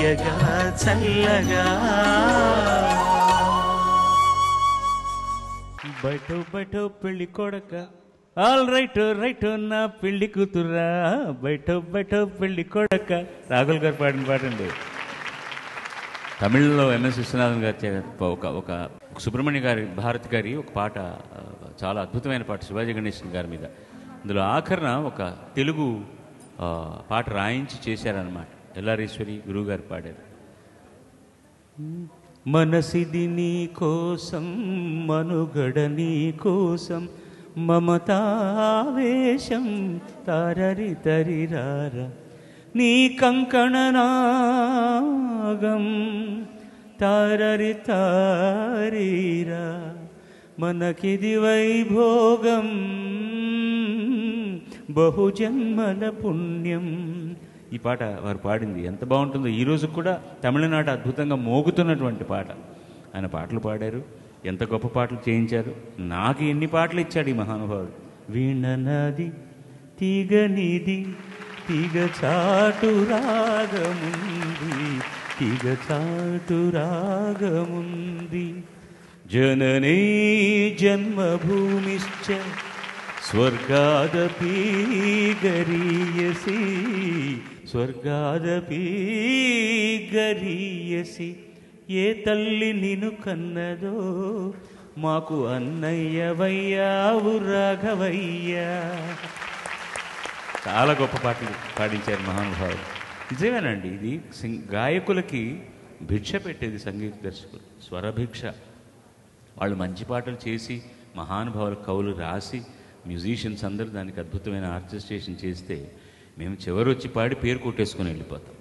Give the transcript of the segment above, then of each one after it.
తీయగా చల్లగా. బయటో బయటో పెళ్లి కొడక, ఆల్ రైట్ రైట్ నా పెళ్లి కూతురా, బయటో బయటో పెళ్లి కొడక. రాఘుల్ గారు పాడిన పాటండి. తమిళ్లో ఎంఎస్ విశ్వనాథన్ గారు ఒక సుబ్రహ్మణ్య గారి భారతి గారి ఒక పాట, చాలా అద్భుతమైన పాట శివాజీ గణేశన్ గారి మీద. అందులో ఆఖరణ ఒక తెలుగు పాట రాయించి చేశారనమాట. ఎల్లారీశ్వరి గురువు గారు పాడారు. మనసిది నీ కోసం మనుగడ నీ కోసం మమతావేశం తారరి తరిరార నీ కంకణనాగం తారరి తారీరా మనకిది వైభోగం బహుజన్మల పుణ్యం. ఈ పాట వారు పాడింది ఎంత బాగుంటుందో. ఈరోజు కూడా తమిళనాడు అద్భుతంగా మోగుతున్నటువంటి పాట. ఆయన పాటలు పాడారు, ఎంత గొప్ప పాటలు చేయించారు. నాకు ఎన్ని పాటలు ఇచ్చాడు ఈ మహానుభావుడు. వీణనది తీగ నిది తీగ చాటు రాగముంది తీగ చాటు రాగముంది జననీ జన్మభూమిశ్చ స్వర్గాదపి గరీయసి స్వర్గాదపి గరీయసి. ఏ తల్లి నిన్ను కన్నదో మాకు అన్నయ్యవయ్యావు రాఘవయ్యా. చాలా గొప్ప పాటలు పాడించారు మహానుభావులు. నిజమేనండి, ఇది గాయకులకి భిక్ష పెట్టేది సంగీత దర్శకులు, స్వరభిక్ష. వాళ్ళు మంచి పాటలు చేసి మహానుభావుల కవులు రాసి మ్యూజిషియన్స్ అందరూ దానికి అద్భుతమైన ఆర్కెస్ట్రేషన్ చేస్తే మేము చివరి వచ్చి పాడి పేరు కొట్టేసుకొని వెళ్ళిపోతాం.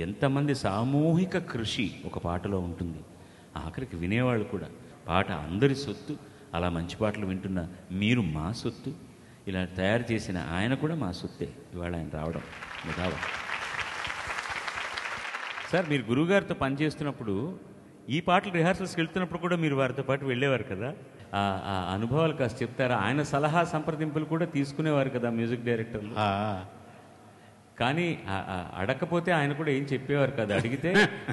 ఎంతమంది సామూహిక కృషి ఒక పాటలో ఉంటుంది. ఆఖరికి వినేవాళ్ళు కూడా పాట అందరి సొత్తు. అలా మంచి పాటలు వింటున్న మీరు మా సొత్తు. ఇలా తయారు చేసిన ఆయన కూడా మా సొత్తే. ఇవాళ ఆయన రావడం నిదావా. సార్, మీరు గురువుగారితో పనిచేస్తున్నప్పుడు ఈ పాటలు రిహార్సల్స్కి వెళ్తున్నప్పుడు కూడా మీరు వారితో పాటు వెళ్ళేవారు కదా. ఆ అనుభవాలు కాస్త చెప్తారా? ఆయన సలహా సంప్రదింపులు కూడా తీసుకునేవారు కదా మ్యూజిక్ డైరెక్టర్లు. కానీ అడగకపోతే ఆయన కూడా ఏం చెప్పేవారు కదా, అడిగితే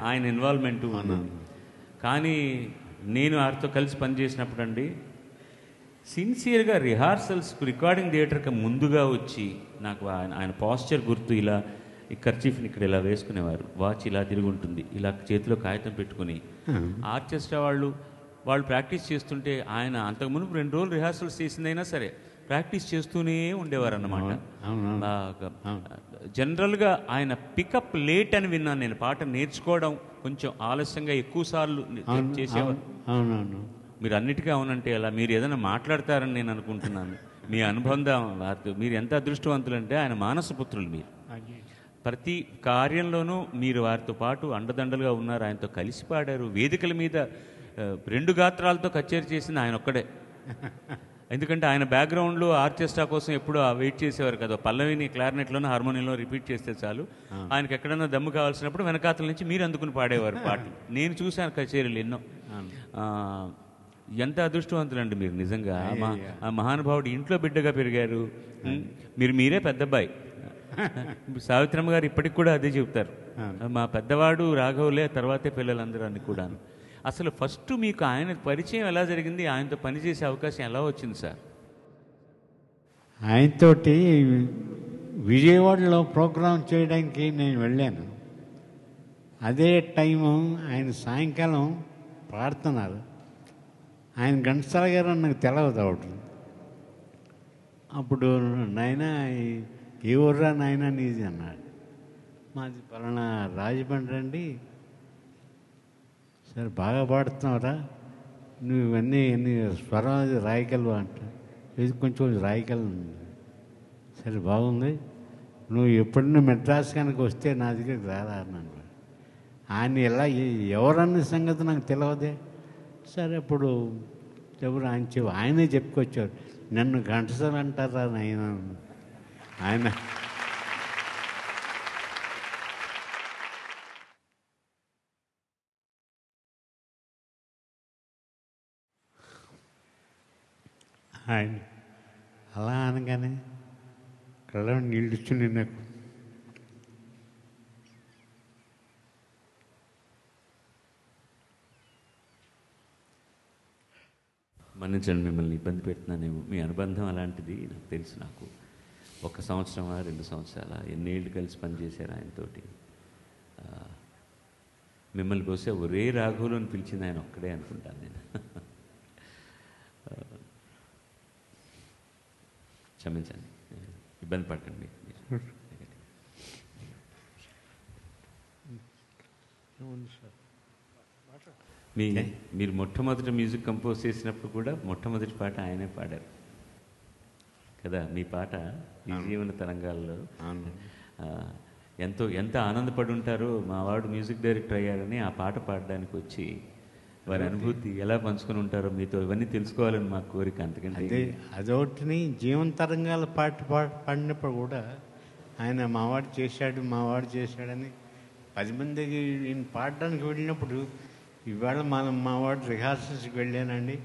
ఆయన ఇన్వాల్వ్మెంట్ ఉన్నది. కానీ నేను వారితో కలిసి పనిచేసినప్పుడు అండి, సిన్సియర్గా రిహార్సల్స్కు రికార్డింగ్ థియేటర్కి ముందుగా వచ్చి నాకు ఆయన పాస్చర్ గుర్తు. ఇలా ఈ కర్చీఫ్ని ఇక్కడ ఇలా వేసుకునేవారు, వాచ్ ఇలా తిరిగి ఉంటుంది, ఇలా చేతిలో కాగితం పెట్టుకుని ఆర్కెస్ట్రా వాళ్ళు ప్రాక్టీస్ చేస్తుంటే ఆయన అంతకుముందు 2 రోజులు రిహార్సల్స్ చేసిందైనా సరే ప్రాక్టీస్ చేస్తూనే ఉండేవారు అన్నమాట. జనరల్గా ఆయన పికప్ లేట్ అని విన్నాను నేను. పాట నేర్చుకోవడం కొంచెం ఆలస్యంగా ఎక్కువ సార్లు చేసేవారు. మీరు అన్నిటికీ అవునంటే అలా మీరు ఏదైనా మాట్లాడతారని నేను అనుకుంటున్నాను. మీ అనుబంధం వారితో మీరు ఎంత అదృష్టవంతులంటే ఆయన మానసపుత్రులు. మీరు ప్రతి కార్యంలోనూ మీరు వారితో పాటు అండదండలుగా ఉన్నారు. ఆయనతో కలిసి పాడారు. వేదికల మీద 2 గాత్రాలతో కచేరీ చేసింది ఆయన ఒక్కడే. ఎందుకంటే ఆయన బ్యాక్గ్రౌండ్లో ఆర్కెస్ట్రా కోసం ఎప్పుడూ వెయిట్ చేసేవారు కదా. పల్లవిని క్లారినెట్లోనూ హార్మోనియంలో రిపీట్ చేస్తే చాలు, ఆయనకి ఎక్కడైనా దమ్ము కావాల్సినప్పుడు వెనకాతల నుంచి మీరు అందుకుని పాడేవారు పాటలు. నేను చూశాను కచేరీలు ఎన్నో. ఎంత అదృష్టవంతులండి మీరు నిజంగా. ఆ మహానుభావుడు ఇంట్లో బిడ్డగా పెరిగారు. మీరే పెద్దబ్బాయి. సావిత్రమ్మ గారు ఇప్పటికి కూడా అదే చెబుతారు, మా పెద్దవాడు రాఘవులే, తర్వాతే పిల్లలందరూ అని కూడా. అసలు ఫస్ట్ మీకు ఆయన పరిచయం ఎలా జరిగింది? ఆయనతో పనిచేసే అవకాశం ఎలా వచ్చింది సార్? ఆయనతోటి విజయవాడలో ప్రోగ్రాం చేయడానికి నేను వెళ్ళాను. అదే టైము ఆయన సాయంకాలం పాడుతున్నారు. ఆయన ఘంటసాల గారు నాకు తెలవదు అవడం. అప్పుడు నాయన ఏ ఊర్రా నాయన నీది అన్నాడు. మాది పలానా రాజమండ్రి అండి. సరే బాగా పాడుతున్నావురా, నువ్వు ఇవన్నీ స్వరం అది రాయగలవా అంట. ఇది కొంచెం రాయగలను. సరే బాగుంది, నువ్వు ఎప్పుడన్నా మెడ్రాస్ కనుక వస్తే నా దగ్గరికి రారా అన్నాను. ఆయన ఎలా ఎవరన్న సంగతి నాకు తెలియదే. సరే అప్పుడు ఎవరు ఆయనే చెప్పుకొచ్చారు, నన్ను ఘంటసాల అంటారా నాయన. ఆయన ఆయన అలా అనగానే కళ్ళ నీళ్ళు ఇచ్చింది నాకు. మన్నించండి, మిమ్మల్ని ఇబ్బంది పెడుతున్నానేమో. మీ అనుబంధం అలాంటిది నాకు తెలుసు. నాకు 1 సంవత్సరమా 2 సంవత్సరాల ఎన్నేళ్ళు కలిసి పనిచేశారు ఆయనతోటి. మిమ్మల్ని బహుశా ఒరే రాఘవులు అని పిలిచింది ఆయన ఒక్కడే అనుకుంటాను నేను. క్షమించండి, ఇబ్బంది పడకండి. మీరు మొట్టమొదటి మ్యూజిక్ కంపోజ్ చేసినప్పుడు కూడా మొట్టమొదటి పాట ఆయనే పాడారు కదా. మీ పాట ఈ జీవన తరంగాల్లో ఎంత ఆనందపడి ఉంటారో. మా వాడు మ్యూజిక్ డైరెక్టర్ అయ్యారని ఆ పాట పాడడానికి వచ్చి వారి అనుభూతి ఎలా పంచుకొని ఉంటారో మీతో ఇవన్నీ తెలుసుకోవాలని మా కోరిక. అంతకంటే అదొకటిని జీవన తరంగాల పాట పాడినప్పుడు కూడా ఆయన మావాడు చేశాడని 10 మందికి నేను పాడడానికి వెళ్ళినప్పుడు, ఇవాళ మావాడు రిహార్సల్స్కి వెళ్ళానండి,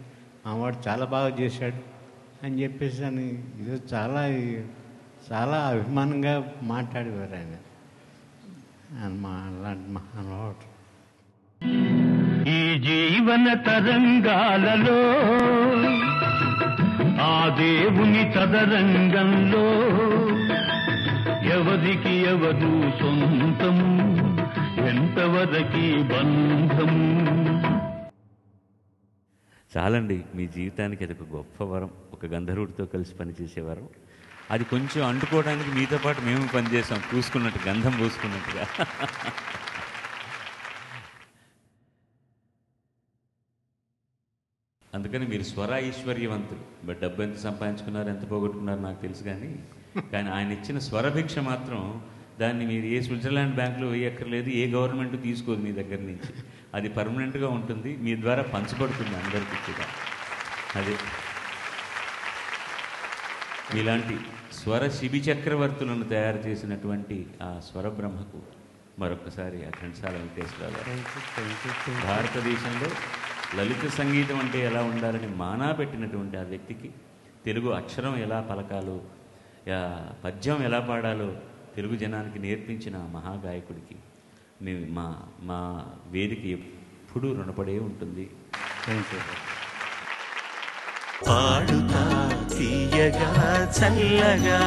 మావాడు చాలా బాగా చేశాడు అని చెప్పేసి అని ఇది చాలా అభిమానంగా మాట్లాడేవారు ఆయన. అలాంటి మహానుభావుడు. ఈ జీవన తరంగాలలో ఆ దేవుని తదరంగంలో ఎవరికి ఎవరు సొంతము, ఎంతవరకి బంధము. చాలండి, మీ జీవితానికి అది ఒక గొప్ప వరం. ఒక గంధర్వుడితో కలిసి పనిచేసేవారు. అది కొంచెం అంటుకోవడానికి మీతో పాటు మేము పనిచేసాం, పూసుకున్నట్టు, గంధం పూసుకున్నట్టుగా. అందుకని మీరు స్వర ఐశ్వర్యవంతులు. బట్ డబ్బు ఎంత సంపాదించుకున్నారు, ఎంత పోగొట్టుకున్నారు నాకు తెలుసు. కానీ ఆయన ఇచ్చిన స్వరభిక్ష మాత్రం దాన్ని మీరు ఏ స్విట్జర్లాండ్ బ్యాంకులో వేయక్కర్లేదు, ఏ గవర్నమెంట్ తీసుకోదు మీ దగ్గర నుంచి. అది పర్మనెంట్గా ఉంటుంది, మీ ద్వారా పంచబడుతుంది అందరికీ కూడా. అదే మీలాంటి స్వర శిబి చక్రవర్తులను తయారు చేసినటువంటి ఆ స్వర బ్రహ్మకు మరొకసారి ఆ ఘంటసాల వెంకటేశ్వరరావు గారు. భారతదేశంలో లలిత సంగీతం అంటే ఎలా ఉండాలని మానా పెట్టినటువంటి ఆ వ్యక్తికి, తెలుగు అక్షరం ఎలా పలకాలో, పద్యం ఎలా పాడాలో తెలుగు జనానికి నేర్పించిన మహాగాయకుడికి మా వేదిక ఎప్పుడూ రుణపడే ఉంటుంది. పాడుతా తీయగా చల్లగా